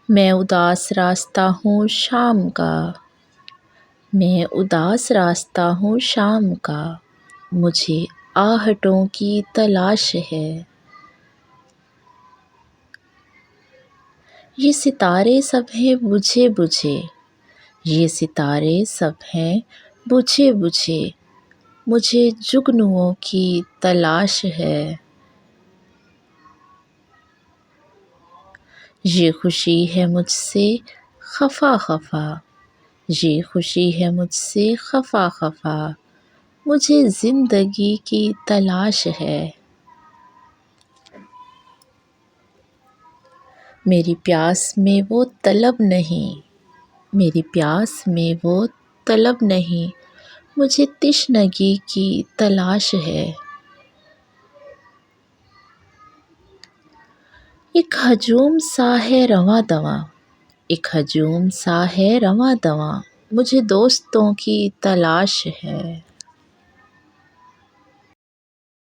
میں اداس راستہ ہوں شام کا، میں اداس راستہ ہوں شام کا، مجھے آہٹوں کی تلاش ہے۔ یہ ستارے سب ہیں بجھے بجھے، یہ ستارے سب ہیں بجھے بجھے، مجھے جگنوؤں کی تلاش ہے۔ یہ خوشی ہے مجھ سے خفا خفا، یہ خوشی ہے مجھ سے خفا خفا، مجھے زندگی کی تلاش ہے۔ میری پیاس میں وہ طلب نہیں، میری پیاس میں وہ طلب نہیں، مجھے تشنگی کی تلاش ہے۔ ایک ہجوم سا ہے رواں دواں، ایک ہجوم سا ہے رواں دواں، مجھے دوستوں کی تلاش ہے۔